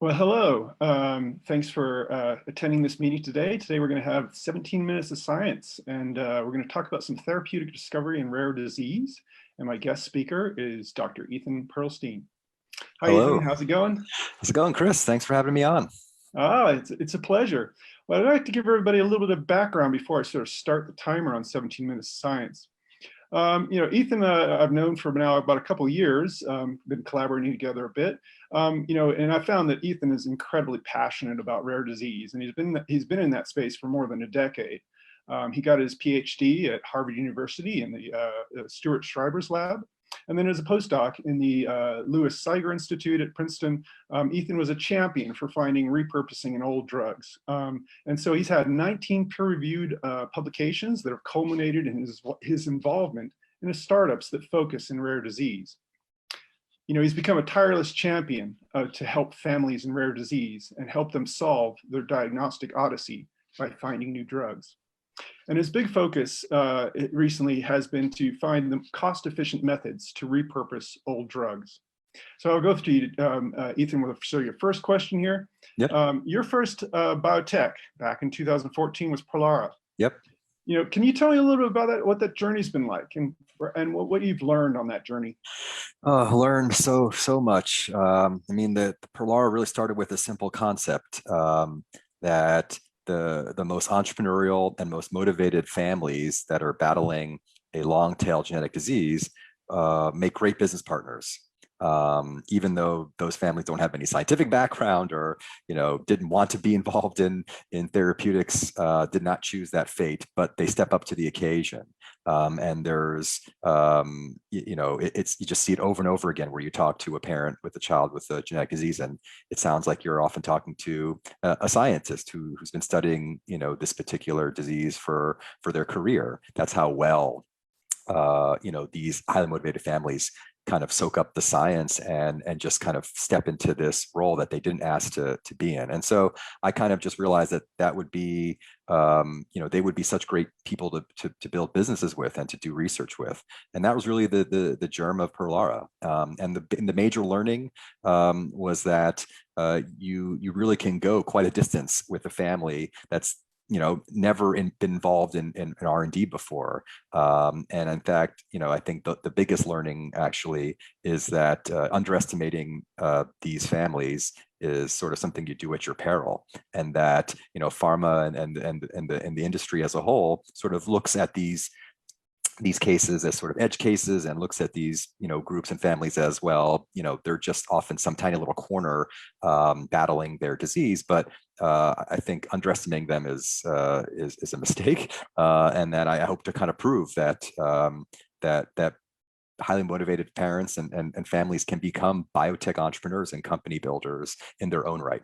Well, hello. Thanks for attending this meeting today. Today we're going to have 17 minutes of science, and we're going to talk about some therapeutic discovery in rare disease. And my guest speaker is Dr. Ethan Perlstein. Hi, Ethan. Hello. How's it going? How's it going, Chris? Thanks for having me on. It's a pleasure. Well, I'd like to give everybody a little bit of background before I sort of start the timer on 17 minutes of science. Ethan, I've known for now about a couple of years, been collaborating together a bit, and I found that Ethan is incredibly passionate about rare disease, and he's been in that space for more than a decade. He got his PhD at Harvard University in the Stuart Schreiber's lab. And then as a postdoc in the Louis Siger Institute at Princeton, Ethan was a champion for finding repurposing in old drugs. And so he's had 19 peer-reviewed publications that have culminated in his involvement in the startups that focus in rare disease. He's become a tireless champion to help families in rare disease and help them solve their diagnostic odyssey by finding new drugs. And his big focus recently has been to find the cost-efficient methods to repurpose old drugs. So I'll go to you, Ethan, with your first question here. Yep. Your first biotech back in 2014 was Perlara. Yep. Can you tell me a little bit about that, what that journey's been like, and what you've learned on that journey? Learned so much. The Perlara really started with a simple concept that the most entrepreneurial and most motivated families that are battling a long tail genetic disease make great business partners. Even though those families don't have any scientific background or didn't want to be involved in therapeutics, did not choose that fate, but they step up to the occasion. And there's you just see it over and over again where you talk to a parent with a child with a genetic disease, and it sounds like you're often talking to a scientist who's been studying this particular disease for their career. That's how well these highly motivated families kind of soak up the science and just kind of step into this role that they didn't ask to be in. And so I kind of just realized that would be, they would be such great people to build businesses with and to do research with. And that was really the germ of Perlara. And the major learning was that you really can go quite a distance with a family that's never been involved in R&D before. And in fact, I think the biggest learning actually is that underestimating these families is sort of something you do at your peril, and that pharma and the industry as a whole sort of looks at these cases as sort of edge cases and looks at these groups and families as well. They're just often some tiny little corner battling their disease, but I think underestimating them is a mistake, and that I hope to kind of prove that that highly motivated parents and families can become biotech entrepreneurs and company builders in their own right.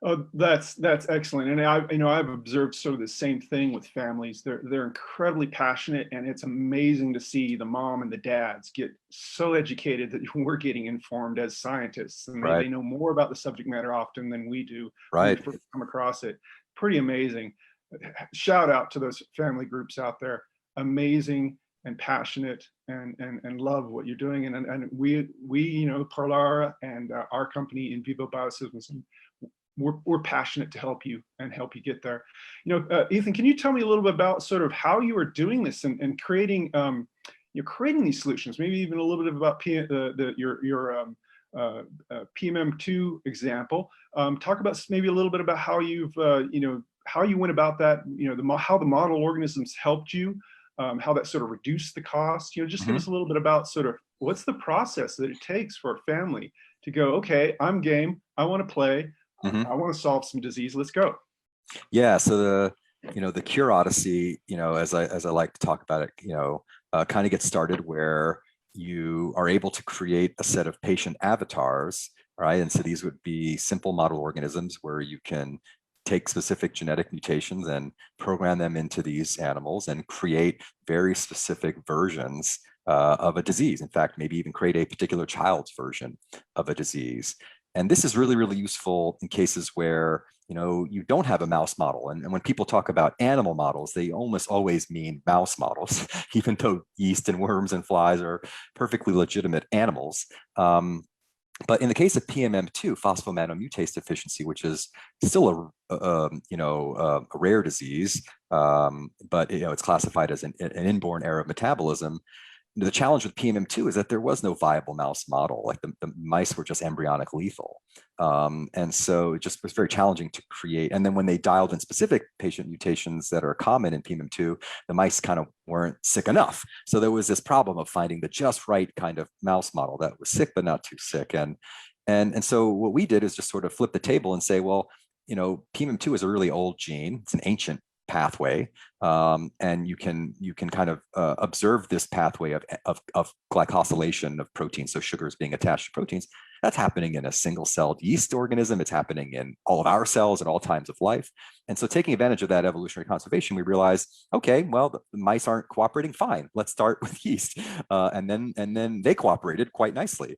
Oh, that's excellent. And I've observed sort of the same thing with families. They're incredibly passionate, and it's amazing to see the mom and the dads get so educated that we're getting informed as scientists, and Right. they know more about the subject matter often than we do when Right. we first come across it. Pretty amazing. Shout out to those family groups out there. Amazing and passionate and love what you're doing. And we Perlara and our company In Vivo Biosystems, we're passionate to help you and help you get there. Ethan, can you tell me a little bit about sort of how you are doing this and creating you're creating these solutions? Maybe even a little bit about your PMM2 example. Talk about maybe a little bit about how you've how you went about that. How the model organisms helped you, how that sort of reduced the cost. Just give us a little bit about sort of what's the process that it takes for a family to go, okay, I'm game, I want to play. I want to solve some disease. Let's go. Yeah. So the cure odyssey, as I like to talk about it, kind of gets started where you are able to create a set of patient avatars, right? And so these would be simple model organisms where you can take specific genetic mutations and program them into these animals and create very specific versions of a disease. In fact, maybe even create a particular child's version of a disease. And this is really, really useful in cases where you don't have a mouse model. And when people talk about animal models, they almost always mean mouse models, even though yeast and worms and flies are perfectly legitimate animals. But in the case of PMM2, phosphomatomutase deficiency, which is still a rare disease, but it's classified as an inborn error of metabolism. The challenge with PMM2 is that there was no viable mouse model. Like the mice were just embryonic lethal. And so it just was very challenging to create. And then when they dialed in specific patient mutations that are common in PMM2, the mice kind of weren't sick enough. So there was this problem of finding the just right kind of mouse model that was sick, but not too sick. And so what we did is just sort of flip the table and say, well, PMM2 is a really old gene. It's an ancient pathway, and you can kind of observe this pathway of glycosylation of proteins, so sugars being attached to proteins. That's happening in a single-celled yeast organism. It's happening in all of our cells at all times of life. And so taking advantage of that evolutionary conservation, we realized, okay, well, the mice aren't cooperating fine. Let's start with yeast. And then they cooperated quite nicely.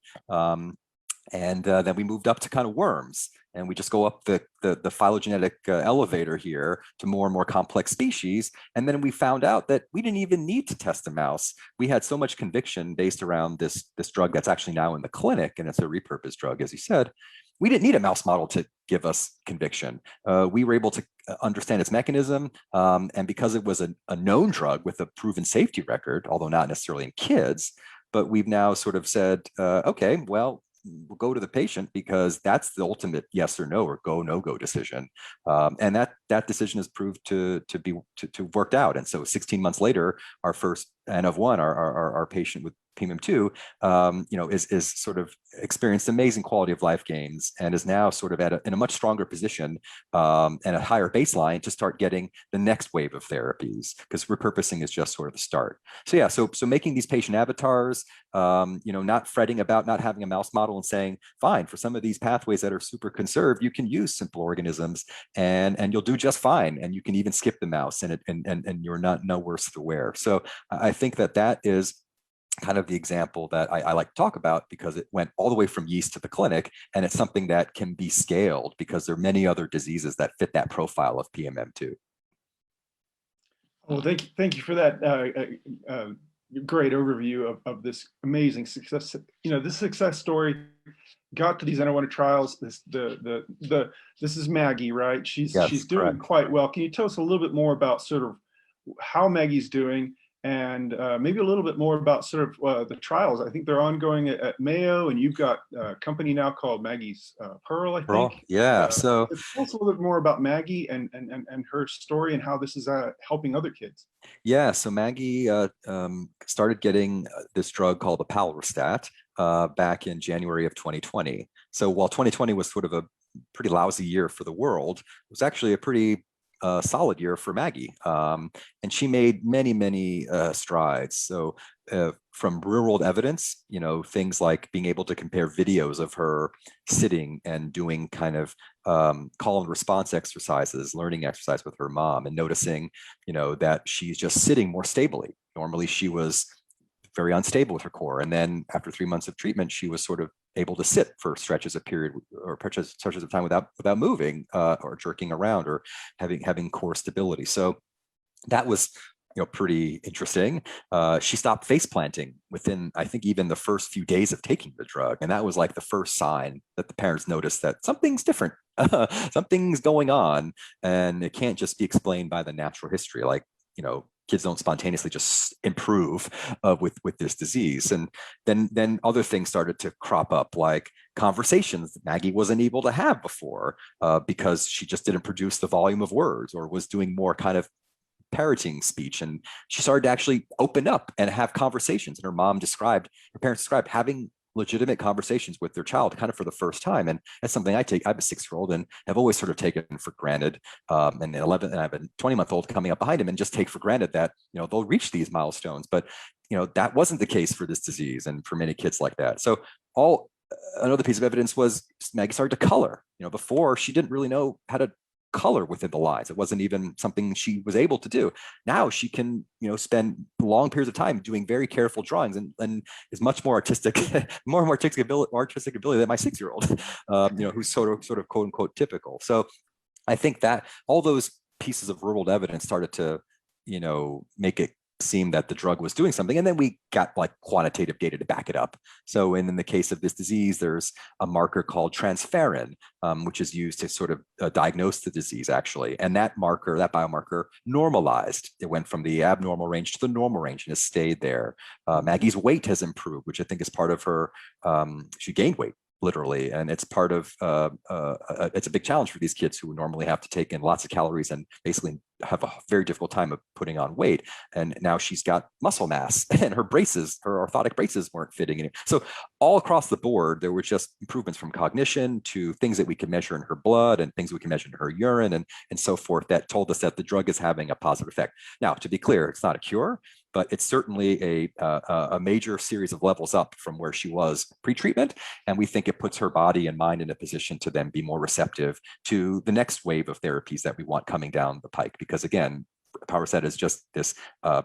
And then we moved up to kind of worms, and we just go up the phylogenetic elevator here to more and more complex species. And then we found out that we didn't even need to test a mouse. We had so much conviction based around this drug that's actually now in the clinic, and it's a repurposed drug, as you said. We didn't need a mouse model to give us conviction. We were able to understand its mechanism, and because it was a known drug with a proven safety record, although not necessarily in kids, but we've now sort of said, okay, well, we'll go to the patient because that's the ultimate yes or no or go no go decision, and that decision has proved to worked out. And so 16 months later, our first N of one, our patient with PMM2, is sort of experienced amazing quality of life gains and is now sort of in a much stronger position, and a higher baseline to start getting the next wave of therapies, because repurposing is just sort of the start. So yeah, so making these patient avatars, not fretting about not having a mouse model and saying, fine, for some of these pathways that are super conserved, you can use simple organisms and you'll do just fine. And you can even skip the mouse and you're no worse for wear. So I think that is kind of the example that I like to talk about, because it went all the way from yeast to the clinic, and it's something that can be scaled because there are many other diseases that fit that profile of PMM2. Well, thank you for that great overview of this amazing success. This success story got to these N-of-1 trials. This is Maggie, right? She's doing correct. quite well. Can you tell us a little bit more about sort of how Maggie's doing, and maybe a little bit more about sort of the trials? I think they're ongoing at Mayo, and you've got a company now called Maggie's Pearl, I think. Yeah. So tell us a little bit more about Maggie and her story and how this is helping other kids. Yeah, so Maggie started getting this drug called the Perlara back in January of 2020. So while 2020 was sort of a pretty lousy year for the world, it was actually a pretty solid year for Maggie. And she made many strides. So from real world evidence, things like being able to compare videos of her sitting and doing kind of call and response exercises, learning exercise with her mom, and noticing, that she's just sitting more stably. Normally she was very unstable with her core. And then after 3 months of treatment, she was sort of able to sit for stretches of time without moving or jerking around or having core stability. So that was pretty interesting. She stopped face planting within, I think, even the first few days of taking the drug. And that was like the first sign that the parents noticed that something's different. Something's going on. And it can't just be explained by the natural history. Like, kids don't spontaneously just improve with this disease. And then other things started to crop up, like conversations that Maggie wasn't able to have before because she just didn't produce the volume of words or was doing more kind of parroting speech. And she started to actually open up and have conversations. And her parents described having legitimate conversations with their child kind of for the first time. And that's something I have a 6-year-old and have always sort of taken for granted. And 11, and I have a 20-month-old coming up behind him, and just take for granted that, they'll reach these milestones. But, that wasn't the case for this disease and for many kids like that. So another piece of evidence was Maggie started to color. Before, she didn't really know how to color within the lines. It wasn't even something she was able to do. Now she can, spend long periods of time doing very careful drawings and is much more artistic, more artistic ability than my 6-year-old, who's sort of quote unquote typical. So I think that all those pieces of real world evidence started to, make it seemed that the drug was doing something. And then we got like quantitative data to back it up. So in the case of this disease, there's a marker called transferrin, which is used to sort of diagnose the disease actually. And that marker, that biomarker normalized. It went from the abnormal range to the normal range and has stayed there. Maggie's weight has improved, which I think is part of her, she gained weight literally. And it's part of, it's a big challenge for these kids who normally have to take in lots of calories and basically have a very difficult time of putting on weight. And now she's got muscle mass and her braces, her orthotic braces weren't fitting in. So all across the board, there were just improvements from cognition to things that we could measure in her blood and things we can measure in her urine and so forth that told us that the drug is having a positive effect. Now, to be clear, it's not a cure, but it's certainly a major series of levels up from where she was pre-treatment. And we think it puts her body and mind in a position to then be more receptive to the next wave of therapies that we want coming down the pike. Because again, Powerset is just this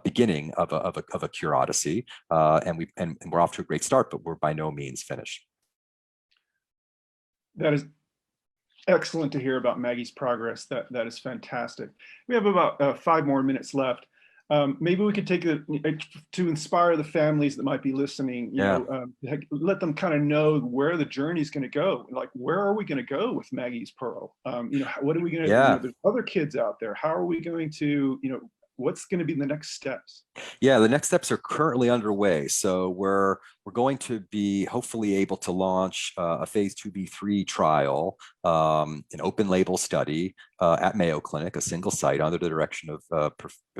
beginning of a cure odyssey. And we're off to a great start, but we're by no means finished. That is excellent to hear about Maggie's progress. That is fantastic. We have about 5 more minutes left. Maybe we could take it to inspire the families that might be listening, you know, let them kind of know where the journey is going to go. Like, where are we going to go with Maggie's Pearl? You know, what are we going to, you know, there's other kids out there. How are we going to, you know, what's going to be the next steps? Yeah, the next steps are currently underway. So we're going to be hopefully able to launch a phase 2b/3 trial, an open label study at Mayo Clinic, a single site under the direction of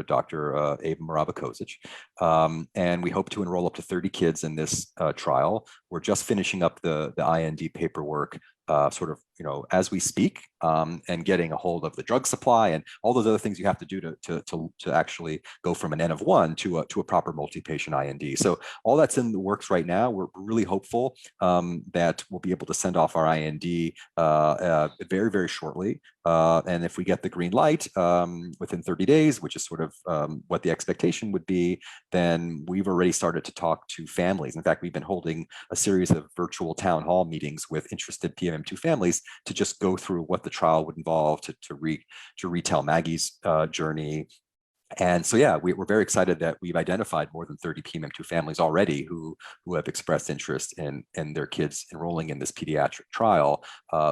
Dr. Ava Moravikovic. And we hope to enroll up to 30 kids in this trial. We're just finishing up the IND paperwork sort of, you know, as we speak, and getting a hold of the drug supply and all those other things you have to do to actually go from an N of 1 to a proper multi-patient IND. So all that's in the works right now. We're really hopeful that we'll be able to send off our IND very, very shortly. And if we get the green light within 30 days, which is sort of what the expectation would be, then we've already started to talk to families. In fact, we've been holding a series of virtual town hall meetings with interested PMM2 families to just go through what the trial would involve, to retell Maggie's journey. And so, yeah, we're very excited that we've identified more than 30 PMM2 families already who have expressed interest in their kids enrolling in this pediatric trial.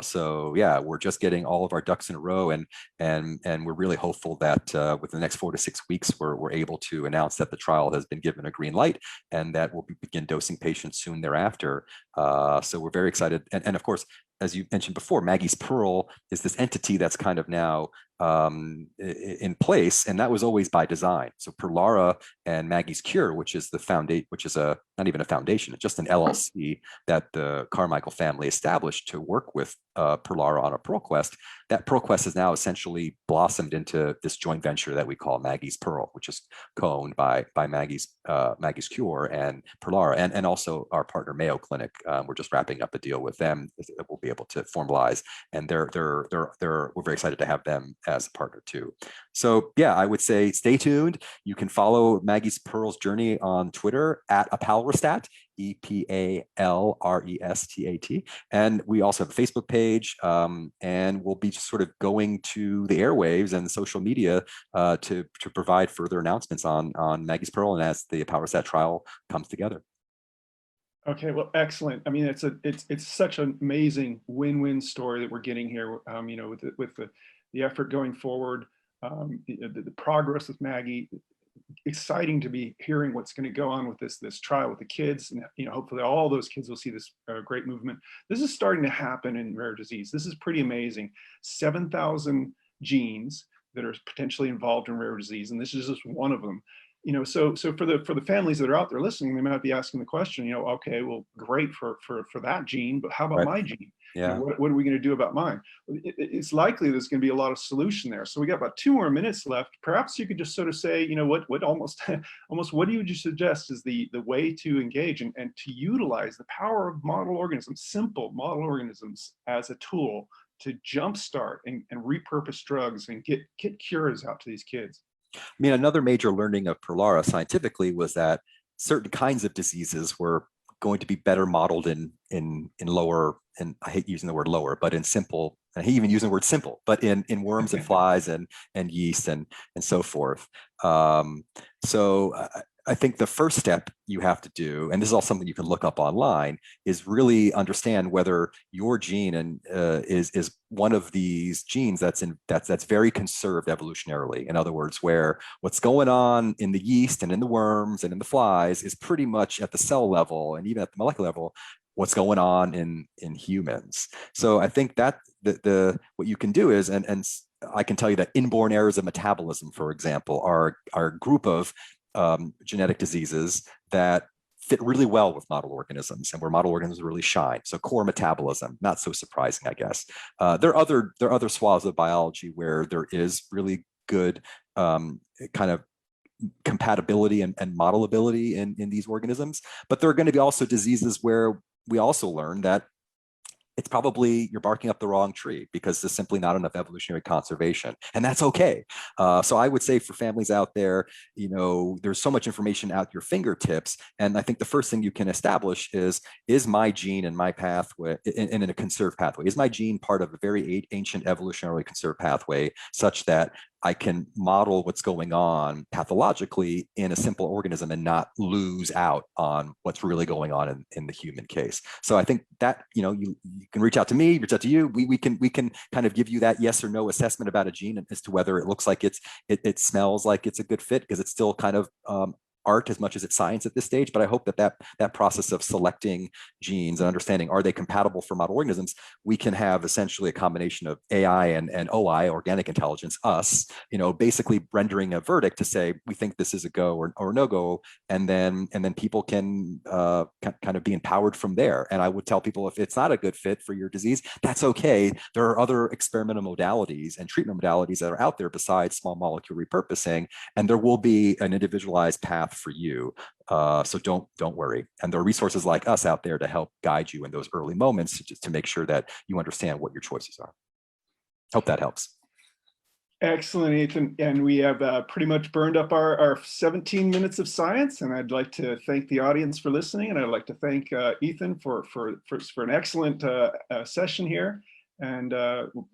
So, yeah, we're just getting all of our ducks in a row, and we're really hopeful that within the next 4 to 6 weeks, we're able to announce that the trial has been given a green light and that we'll begin dosing patients soon thereafter. So we're very excited, and of course, as you mentioned before, Maggie's Pearl is this entity that's kind of now in place, and that was always by design. So Perlara and Maggie's Cure, which is the foundation, which is not even a foundation, it's just an LLC that the Carmichael family established to work with Perlara on a Pearl Quest. That Pearl Quest has now essentially blossomed into this joint venture that we call Maggie's Pearl, which is co-owned by Maggie's Cure and Perlara, and also our partner Mayo Clinic. We're just wrapping up a deal with them that we'll be able to formalize, and we're very excited to have them as a partner too. So yeah, I would say stay tuned. You can follow Maggie's Pearl's journey on Twitter at Apalrestat, EPALRESTAT. And we also have a Facebook page, and we'll be just sort of going to the airwaves and social media to provide further announcements on Maggie's Pearl and as the Apalrestat trial comes together. Okay, well, excellent. I mean, it's such an amazing win-win story that we're getting here. You know, with the effort going forward, the progress with Maggie. Exciting to be hearing what's going to go on with this trial with the kids, and you know, hopefully all those kids will see this great movement. This is starting to happen in rare disease. This is pretty amazing. 7,000 genes that are potentially involved in rare disease, and this is just one of them. You know, so for the families that are out there listening, they might be asking the question, you know, okay, well, great for that gene, but how about my gene? Yeah. You know, what are we going to do about mine? It's likely there's going to be a lot of solution there. So we got about 2 more minutes left. Perhaps you could just sort of say, you know, what almost what do you suggest is the way to engage and to utilize the power of model organisms, simple model organisms, as a tool to jumpstart and repurpose drugs and get cures out to these kids? I mean, another major learning of Perlara scientifically was that certain kinds of diseases were going to be better modeled in lower, and I hate using the word lower, but in simple, I hate even using the word simple, but in worms and flies and yeast and so forth. So I think the first step you have to do, and this is all something you can look up online, is really understand whether your gene is one of these genes that's very conserved evolutionarily. In other words, where what's going on in the yeast and in the worms and in the flies is pretty much at the cell level and even at the molecular level what's going on in humans. So I think that the what you can do is, and I can tell you that inborn errors of metabolism, for example, are a group of genetic diseases that fit really well with model organisms and where model organisms really shine. So core metabolism, not so surprising, I guess. There are other swaths of biology where there is really good kind of compatibility and modelability in these organisms, but there are going to be also diseases where we also learn that it's probably you're barking up the wrong tree because there's simply not enough evolutionary conservation, and that's okay. So I would say for families out there, there's so much information at your fingertips, and I think the first thing you can establish is my gene and my pathway in a conserved pathway? Is my gene part of a very ancient evolutionarily conserved pathway such that I can model what's going on pathologically in a simple organism and not lose out on what's really going on in the human case? So I think that, you can reach out to me, reach out to you. We can kind of give you that yes or no assessment about a gene as to whether it looks like it smells like it's a good fit, because it's still kind of art as much as it's science at this stage. But I hope that process of selecting genes and understanding, are they compatible for model organisms, we can have essentially a combination of AI and OI, organic intelligence, us, basically rendering a verdict to say, we think this is a go or no go. And then people can kind of be empowered from there. And I would tell people, if it's not a good fit for your disease, that's okay. There are other experimental modalities and treatment modalities that are out there besides small molecule repurposing, and there will be an individualized path for you. So don't worry. And there are resources like us out there to help guide you in those early moments, just to make sure that you understand what your choices are. Hope that helps. Excellent, Ethan. And we have pretty much burned up our 17 minutes of science. And I'd like to thank the audience for listening. And I'd like to thank Ethan for an excellent session here. And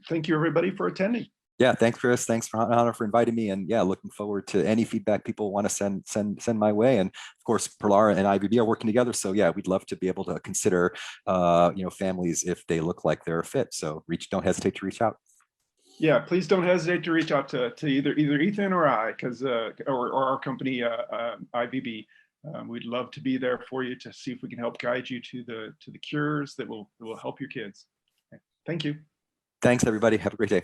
thank you, everybody, for attending. Yeah, thanks, Chris. Thanks for inviting me. And yeah, looking forward to any feedback people want to send my way. And of course, Perlara and IBB are working together. So yeah, we'd love to be able to consider families if they look like they're a fit. So don't hesitate to reach out. Yeah, please don't hesitate to reach out to either Ethan or I, because or our company IBB. We'd love to be there for you to see if we can help guide you to the cures that will help your kids. Thank you. Thanks, everybody. Have a great day.